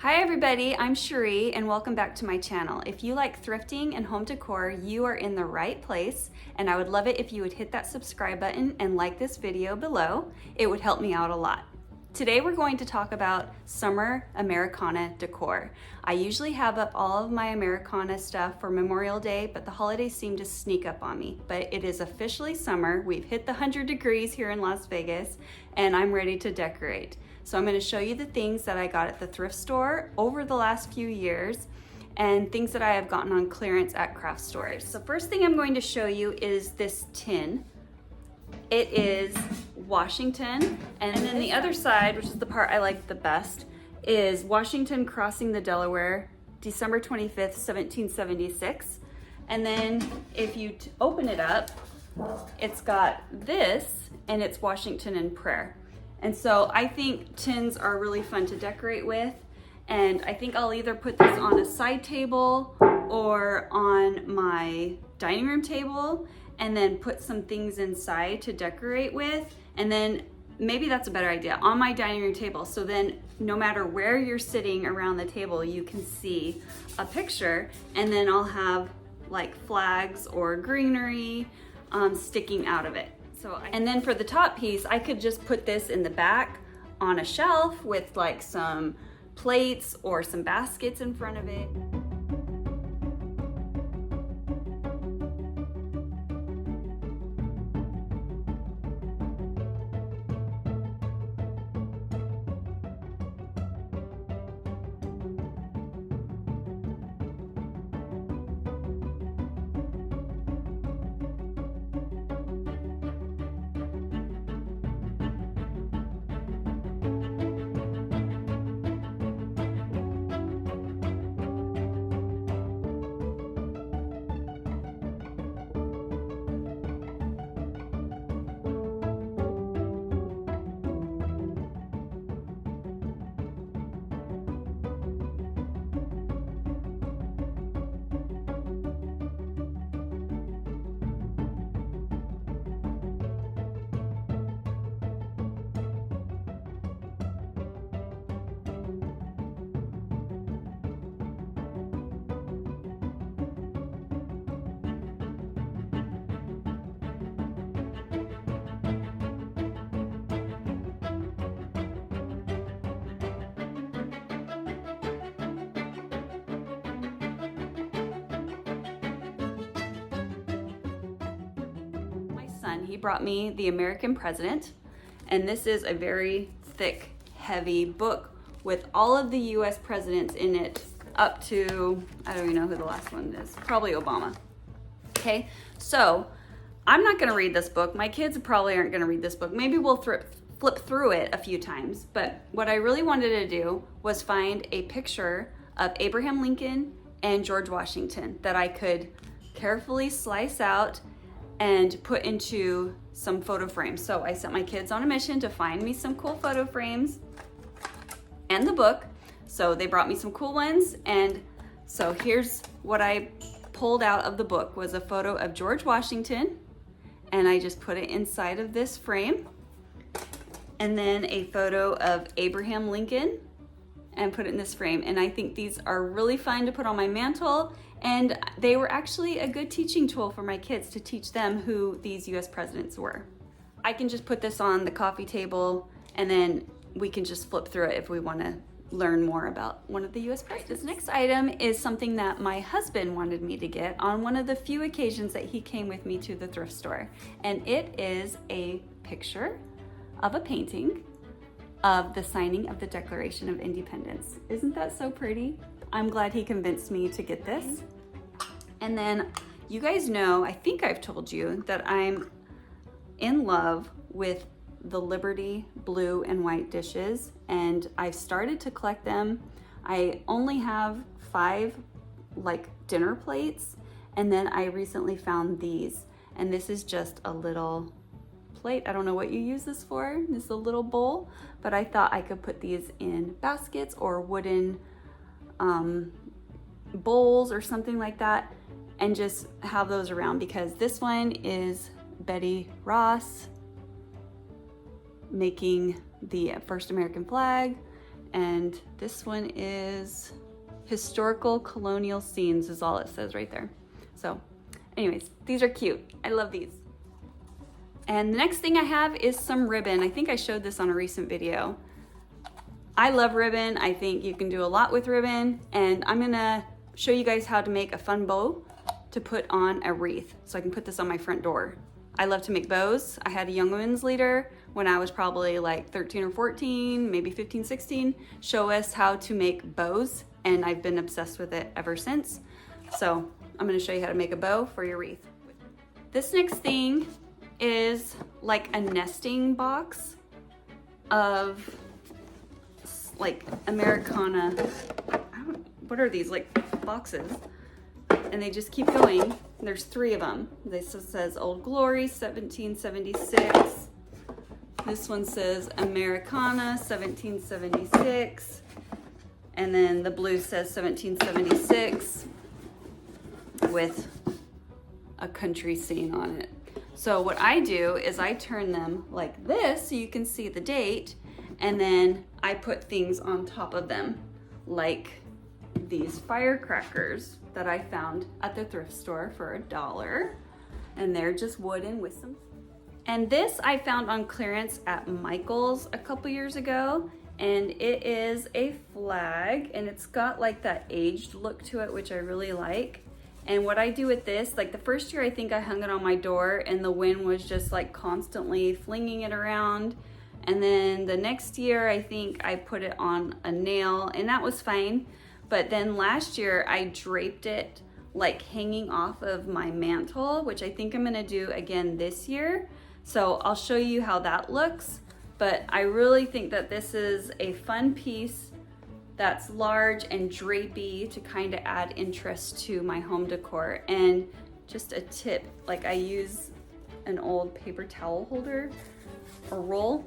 Hi everybody, I'm Cherie and welcome back to my channel. If you like thrifting and home decor, you are in the right place, and I would love it if you would hit that subscribe button and like this video below. It would help me out a lot. Today we're going to talk about summer Americana decor. I usually have up all of my Americana stuff for Memorial Day, but the holidays seem to sneak up on me. But it is officially summer. We've hit the 100 degrees here in Las Vegas, and I'm ready to decorate. So I'm going to show you the things that I got at the thrift store over the last few years and things that I have gotten on clearance at craft stores. So first thing I'm going to show you is this tin. It is Washington, and then the other side, which is the part I like the best, is Washington crossing the Delaware, December 25th, 1776. And then if you open it up, it's got this, and it's Washington in prayer. And so I think tins are really fun to decorate with, and I think I'll either put this on a side table or on my dining room table and then put some things inside to decorate with, and then maybe that's a better idea, on my dining room table. So then no matter where you're sitting around the table, you can see a picture, and then I'll have like flags or greenery sticking out of it. And then for the top piece, I could just put this in the back on a shelf with like some plates or some baskets in front of it. He brought me the American President, and this is a very thick, heavy book with all of the US presidents in it up to, I don't even know who the last one is, probably Obama. Okay, so I'm not gonna read this book. My kids probably aren't gonna read this book. Maybe we'll flip through it a few times, but what I really wanted to do was find a picture of Abraham Lincoln and George Washington that I could carefully slice out and put into some photo frames. So I sent my kids on a mission to find me some cool photo frames and the book. So they brought me some cool ones, and so here's what I pulled out of the book was a photo of George Washington, and I just put it inside of this frame, and then a photo of Abraham Lincoln and put it in this frame. And I think these are really fun to put on my mantle, and they were actually a good teaching tool for my kids to teach them who these US presidents were. I can just put this on the coffee table, and then we can just flip through it if we want to learn more about one of the US presidents. This next item is something that my husband wanted me to get on one of the few occasions that he came with me to the thrift store. And it is a picture of a painting of the signing of the Declaration of Independence. Isn't that so pretty? I'm glad he convinced me to get this. And then you guys know, I think I've told you that I'm in love with the Liberty blue and white dishes, and I've started to collect them. I only have 5 like dinner plates, and then I recently found these, and this is just a little plate. I don't know what you use this for. This is a little bowl, but I thought I could put these in baskets or wooden bowls or something like that, and just have those around, because this one is Betty Ross making the first American flag, And this one is historical colonial scenes is all it says right there. So anyways, these are cute. I love these. And the next thing I have is some ribbon. I think I showed this on a recent video. I love ribbon. I think you can do a lot with ribbon, and I'm gonna show you guys how to make a fun bow to put on a wreath. So I can put this on my front door. I love to make bows. I had a young women's leader when I was probably like 13 or 14, maybe 15, 16, show us how to make bows, and I've been obsessed with it ever since. So I'm gonna show you how to make a bow for your wreath. This next thing is like a nesting box of like Americana, what are these, like boxes? And they just keep going. There's 3 of them. This says Old Glory, 1776. This one says Americana, 1776. And then the blue says 1776 with a country scene on it. So what I do is I turn them like this so you can see the date, and then I put things on top of them, like these firecrackers that I found at the thrift store for $1, and they're just wooden with some. And this I found on clearance at Michael's a couple years ago, and it is a flag, and it's got like that aged look to it, which I really like. And what I do with this, like the first year I think I hung it on my door and the wind was just like constantly flinging it around. And then the next year I think I put it on a nail, and that was fine. But then last year I draped it like hanging off of my mantle, which I think I'm gonna do again this year. So I'll show you how that looks. But I really think that this is a fun piece that's large and drapey to kind of add interest to my home decor. And just a tip, like I use an old paper towel holder or roll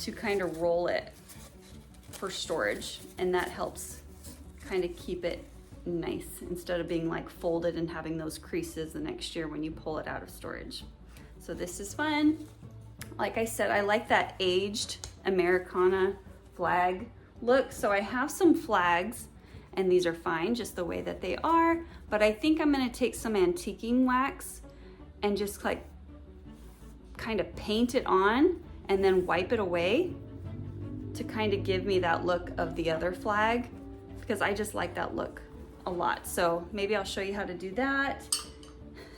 to kind of roll it for storage, and that helps kind of keep it nice instead of being like folded and having those creases the next year when you pull it out of storage. So this is fun. Like I said, I like that aged Americana flag look. So I have some flags, and these are fine just the way that they are, but I think I'm gonna take some antiquing wax and just like kind of paint it on and then wipe it away to kind of give me that look of the other flag, because I just like that look a lot. So maybe I'll show you how to do that.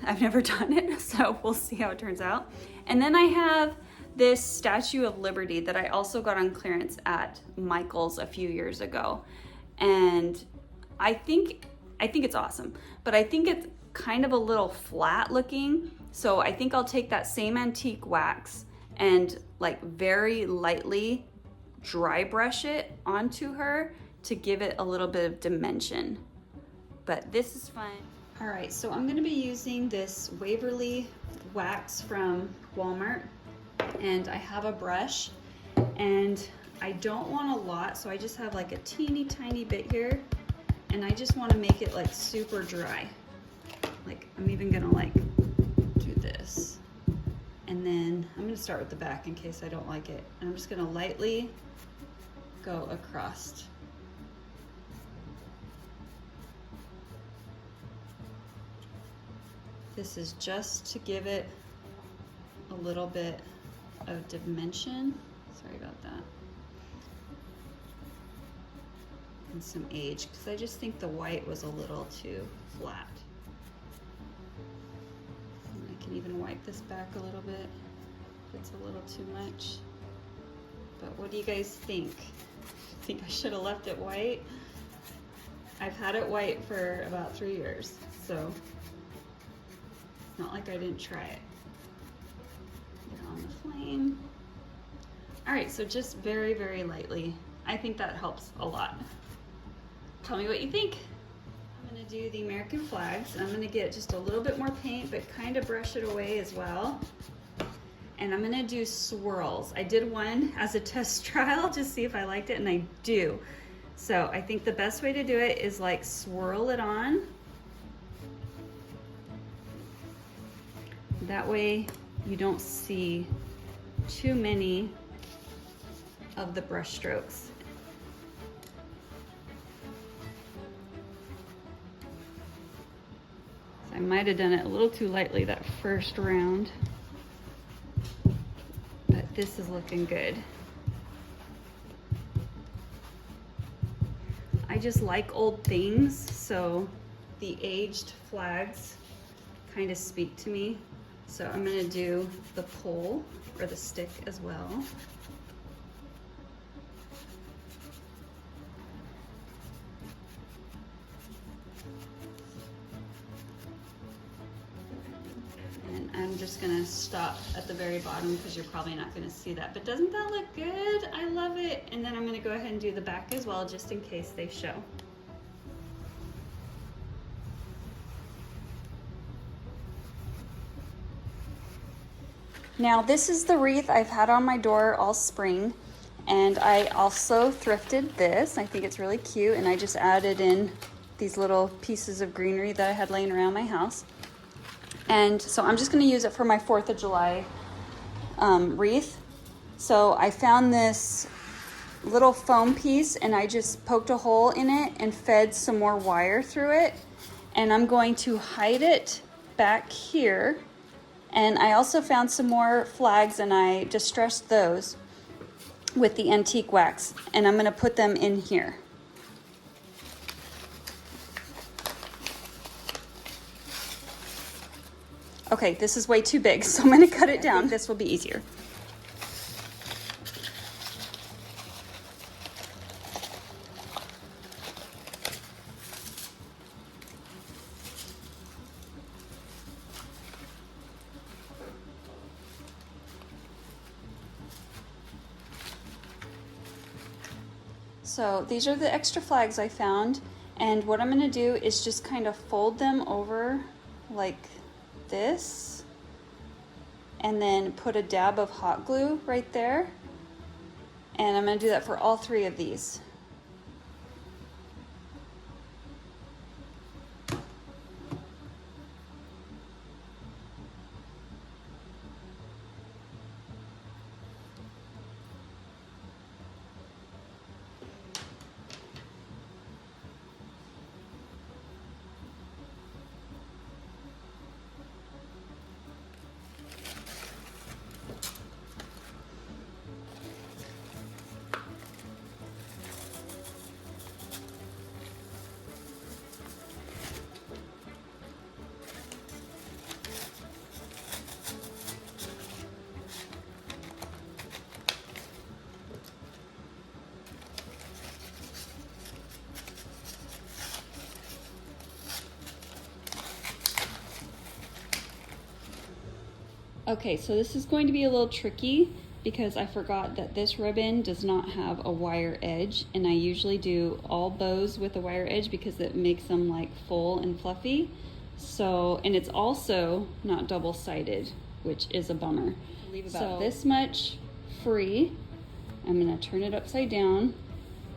I've never done it, so we'll see how it turns out. And then I have this Statue of Liberty that I also got on clearance at Michael's a few years ago. And I think it's awesome, but I think it's kind of a little flat looking. So I think I'll take that same antique wax and like very lightly dry brush it onto her to give it a little bit of dimension. But this is fun. All right, so I'm gonna be using this Waverly wax from Walmart, and I have a brush, and I don't want a lot, so I just have like a teeny tiny bit here, and I just wanna make it like super dry. Like I'm even gonna like do this. And then I'm gonna start with the back in case I don't like it. And I'm just gonna lightly go across. This is just to give it a little bit of dimension. Sorry about that. And some age, because I just think the white was a little too flat. And I can even wipe this back a little bit if it's a little too much. But what do you guys think? Think I should have left it white? I've had it white for about 3 years, so not like I didn't try it. Get it on the flame. All right, so just very, very lightly. I think that helps a lot. Tell me what you think. I'm gonna do the American flags. I'm gonna get just a little bit more paint, but kind of brush it away as well. And I'm gonna do swirls. I did one as a test trial to see if I liked it, and I do. So I think the best way to do it is like swirl it on. That way you don't see too many of the brush strokes. might have done it a little too lightly that first round, but this is looking good. I just like old things, so the aged flags kind of speak to me. So I'm gonna do the pole or the stick as well. And I'm just gonna stop at the very bottom because you're probably not gonna see that, but doesn't that look good? I love it. And then I'm gonna go ahead and do the back as well, just in case they show. Now this is the wreath I've had on my door all spring, and I also thrifted this. I think it's really cute, and I just added in these little pieces of greenery that I had laying around my house. And so I'm just gonna use it for my 4th of July wreath. So I found this little foam piece and I just poked a hole in it and fed some more wire through it. And I'm going to hide it back here. And I also found some more flags and I distressed those with the antique wax. And I'm gonna put them in here. Okay, this is way too big, so I'm gonna cut it down. This will be easier. So these are the extra flags I found, and what I'm gonna do is just kind of fold them over like this, and then put a dab of hot glue right there. And I'm gonna do that for all 3 of these. Okay, so this is going to be a little tricky because I forgot that this ribbon does not have a wire edge, and I usually do all bows with a wire edge because it makes them like full and fluffy. So, and it's also not double-sided, which is a bummer. Leave about this much free. I'm gonna turn it upside down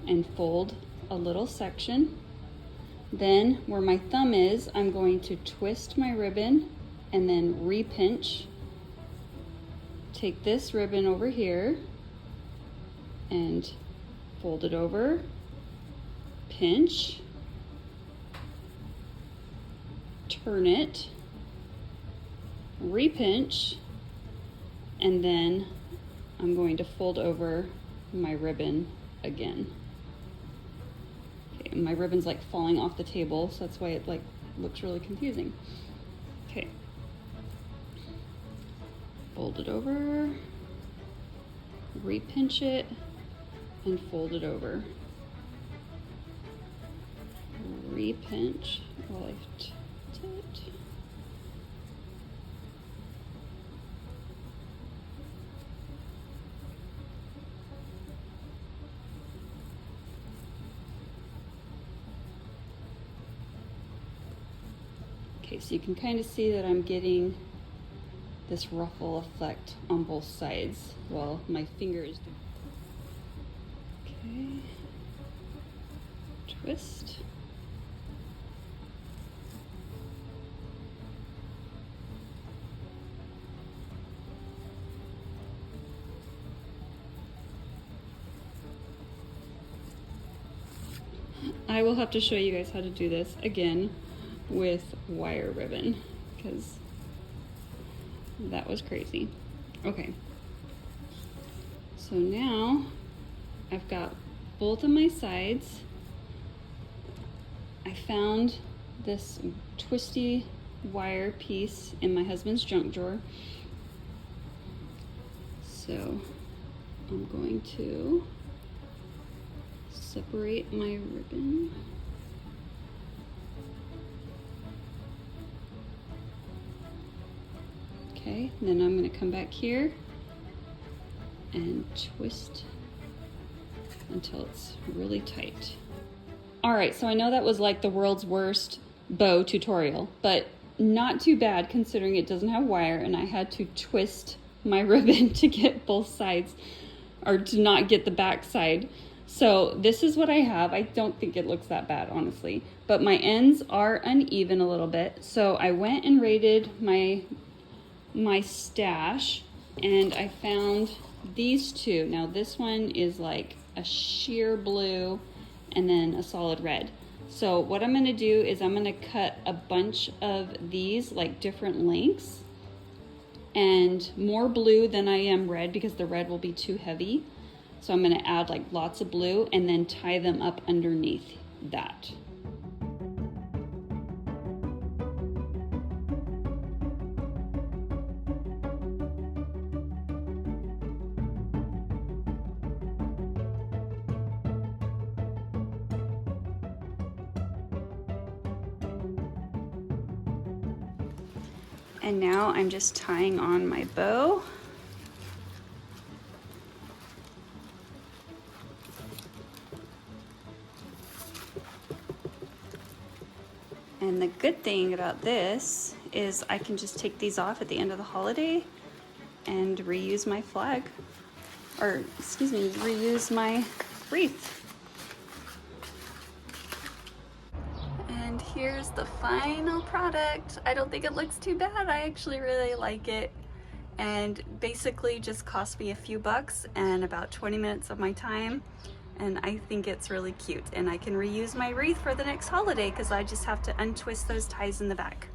and fold a little section. Then where my thumb is, I'm going to twist my ribbon and then re-pinch. Take this ribbon over here and fold it over, pinch, turn it, re-pinch, and then I'm going to fold over my ribbon again. Okay, and my ribbon's like falling off the table, so that's why it like looks really confusing. Okay. Fold it over, re-pinch it, and fold it over. Re-pinch while I tilt it. Okay, so you can kind of see that I'm getting this ruffle effect on both sides while my finger is doing. Okay, twist. I will have to show you guys how to do this again. with wire ribbon because that was crazy. Okay, so now I've got both of my sides. I found this twisty wire piece in my husband's junk drawer. So I'm going to separate my ribbon. Okay, then I'm going to come back here and twist until it's really tight. All right, so I know that was like the world's worst bow tutorial, but not too bad considering it doesn't have wire and I had to twist my ribbon to get both sides, or to not get the back side. So this is what I have. I don't think it looks that bad, honestly, but my ends are uneven a little bit. So I went and raided my stash and I found these two. Now this one is like a sheer blue and then a solid red. So what I'm gonna do is I'm gonna cut a bunch of these like different lengths and more blue than I am red because the red will be too heavy. So I'm gonna add like lots of blue and then tie them up underneath that. And now I'm just tying on my bow. And the good thing about this is I can just take these off at the end of the holiday and reuse my flag, or excuse me, reuse my wreath. And here's the final product. I don't think it looks too bad. I actually really like it. And basically just cost me a few bucks and about 20 minutes of my time. And I think it's really cute. And I can reuse my wreath for the next holiday because I just have to untwist those ties in the back.